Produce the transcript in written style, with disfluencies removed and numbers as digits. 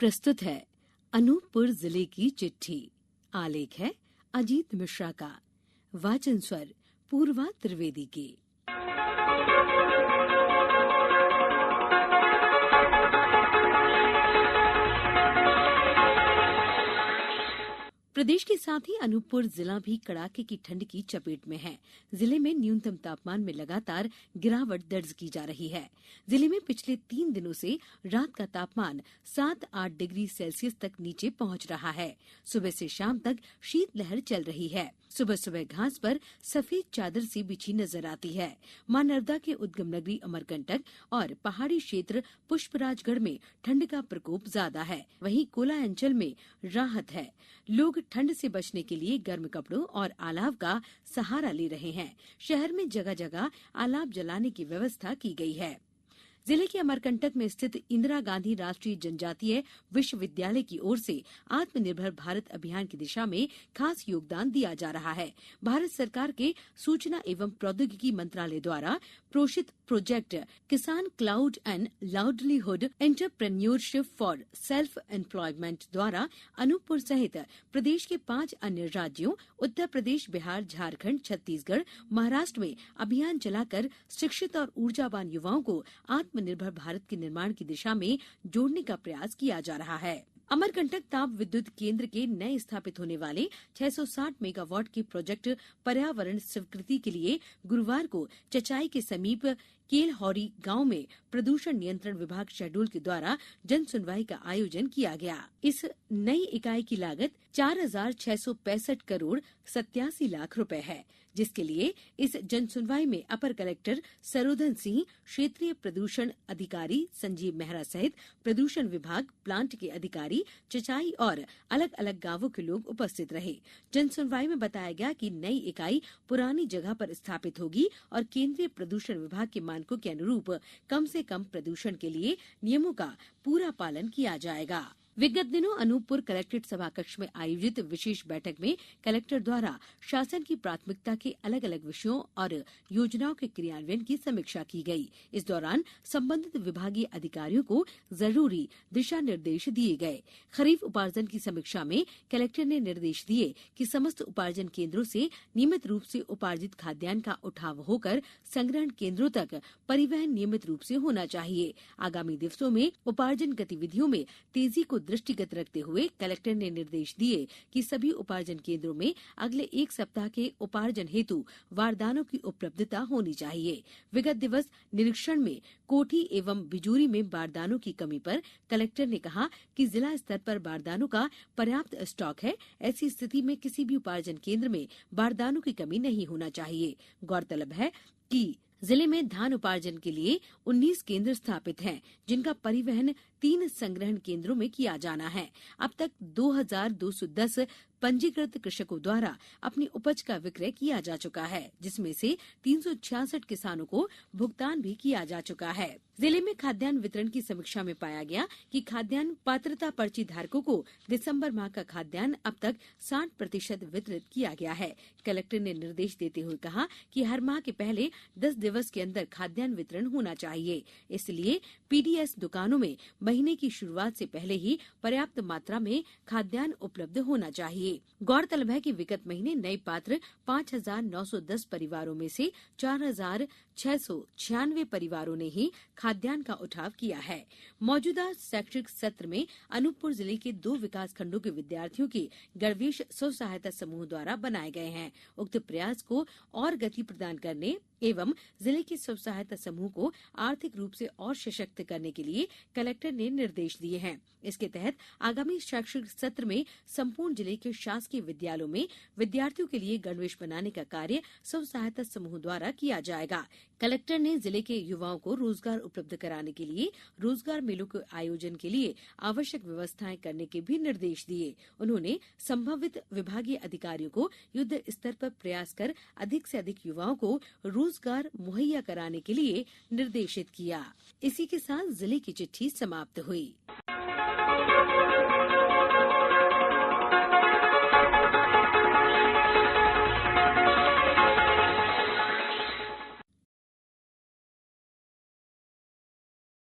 प्रस्तुत है अनूपपुर जिले की चिट्ठी। आलेख है अजीत मिश्रा का। वाचन स्वर पूर्वा त्रिवेदी के। प्रदेश के साथ ही अनूपपुर जिला भी कड़ाके की ठंड की चपेट में है। जिले में न्यूनतम तापमान में लगातार गिरावट दर्ज की जा रही है। जिले में पिछले 3 दिनों से रात का तापमान 7-8 डिग्री सेल्सियस तक नीचे पहुंच रहा है। सुबह से शाम तक शीतलहर चल रही है। सुबह सुबह घास पर सफेद चादर सी बिछी नजर आती है। मां नर्मदा के उद्गम नगरी अमरकंटक और पहाड़ी क्षेत्र पुष्पराजगढ़ में ठंड का प्रकोप ज्यादा है। वहीं कोला अंचल में राहत है। लोग ठंड से बचने के लिए गर्म कपड़ों और अलाव का सहारा ले रहे हैं। शहर में जगह जगह अलाव जलाने की व्यवस्था की गई है। जिले के अमरकंटक में स्थित इंदिरा गांधी राष्ट्रीय जनजातीय विश्वविद्यालय की ओर से आत्मनिर्भर भारत अभियान की दिशा में खास योगदान दिया जा रहा है। भारत सरकार के सूचना एवं प्रौद्योगिकी मंत्रालय द्वारा प्रोषित प्रोजेक्ट किसान cloud and livelihood entrepreneurship for self employment द्वारा अनूपपुर सहित प्रदेश के 5 अन्य राज्यों उत्तर प्रदेश, बिहार, झारखंड, छत्तीसगढ़, महाराष्ट्र में अभियान चलाकर शिक्षित और ऊर्जावान युवाओं को आत्मनिर्भर भारत के निर्माण की दिशा में जोड़ने का प्रयास किया जा रहा है। अमरकंटक ताप विद्युत केंद्र के नए स्थापित होने वाले 660 मेगावाट के प्रोजेक्ट पर्यावरण स्वीकृति के लिए गुरुवार को चचाई के समीप केलहौरी गांव में प्रदूषण नियंत्रण विभाग शहडोल के द्वारा जन सुनवाई का आयोजन किया गया। इस नई इकाई की लागत 4,665 करोड़ 87 लाख रुपए है, जिसके लिए इस जन सुनवाई में अपर कलेक्टर सरोधन सिंह, क्षेत्रीय प्रदूषण अधिकारी संजीव मेहरा सहित प्रदूषण विभाग, प्लांट के अधिकारी, चचाई और अलग अलग गांवों के लोग उपस्थित रहे। जन सुनवाई में बताया गया कि नई इकाई पुरानी जगह पर स्थापित होगी और केंद्रीय प्रदूषण विभाग के मानकों के अनुरूप कम से कम प्रदूषण के लिए नियमों का पूरा पालन किया जाएगा। विगत दिनों अनूपपुर कलेक्ट्रेट सभाकक्ष में आयोजित विशेष बैठक में कलेक्टर द्वारा शासन की प्राथमिकता के अलग अलग विषयों और योजनाओं के क्रियान्वयन की समीक्षा की गई। इस दौरान संबंधित विभागीय अधिकारियों को जरूरी दिशा निर्देश दिए गए। खरीफ उपार्जन की समीक्षा में कलेक्टर ने निर्देश दिए कि समस्त उपार्जन केंद्रों से नियमित रूप से उपार्जित खाद्यान्न का उठाव होकर संग्रहण केंद्रों तक परिवहन नियमित रूप से होना चाहिए। आगामी दिवसों में उपार्जन गतिविधियों में तेजी को दृष्टिगत रखते हुए कलेक्टर ने निर्देश दिए कि सभी उपार्जन केंद्रों में अगले 1 सप्ताह के उपार्जन हेतु बारदानों की उपलब्धता होनी चाहिए। विगत दिवस निरीक्षण में कोठी एवं बिजूरी में बारदानों की कमी पर कलेक्टर ने कहा कि जिला स्तर पर बारदानों का पर्याप्त स्टॉक है। ऐसी स्थिति में किसी भी उपार्जन केंद्र में बारदानों की कमी नहीं होना चाहिए। गौरतलब है कि जिले में धान उपार्जन के लिए 19 केंद्र स्थापित हैं, जिनका परिवहन 3 संग्रहण केंद्रों में किया जाना है। अब तक 2,210 पंजीकृत कृषकों द्वारा अपनी उपज का विक्रय किया जा चुका है, जिसमें से 366 किसानों को भुगतान भी किया जा चुका है। जिले में खाद्यान्न वितरण की समीक्षा में पाया गया कि खाद्यान्न पात्रता पर्ची धारकों को दिसंबर माह का खाद्यान्न अब तक 60% वितरित किया गया है। कलेक्टर ने निर्देश देते हुए कहा कि हर माह के पहले 10 दिवस के अंदर खाद्यान्न वितरण होना चाहिए। इसलिए पीडीएस दुकानों में महीने की शुरुआत से पहले ही पर्याप्त मात्रा में खाद्यान्न उपलब्ध होना चाहिए। गौरतलब है कि विगत महीने नए पात्र 5,910 परिवारों में से 4,696 परिवारों ने ही खाद्यान्न का उठाव किया है। मौजूदा शैक्षिक सत्र में अनूपपुर जिले के 2 विकास खंडों के विद्यार्थियों के गणवेश स्व सहायता समूह द्वारा बनाए गए हैं। उक्त प्रयास को और गति प्रदान करने एवं जिले के स्व सहायता समूह को आर्थिक रूप से और सशक्त करने के लिए कलेक्टर ने निर्देश दिए हैं। इसके तहत आगामी शैक्षिक सत्र में संपूर्ण जिले के शासकीय विद्यालयों में विद्यार्थियों के लिए गणवेश बनाने का कार्य स्व सहायता समूह द्वारा किया जाएगा। कलेक्टर ने जिले के युवाओं को रोजगार उपलब्ध कराने के लिए रोजगार मेलों के आयोजन के लिए आवश्यक व्यवस्थाएं करने के भी निर्देश दिए। उन्होंने संबंधित विभागीय अधिकारियों को युद्ध स्तर पर प्रयास कर अधिक से अधिक युवाओं को रोजगार मुहैया कराने के लिए निर्देशित किया। इसी के साथ जिले की चिट्ठी समाप्त हुई।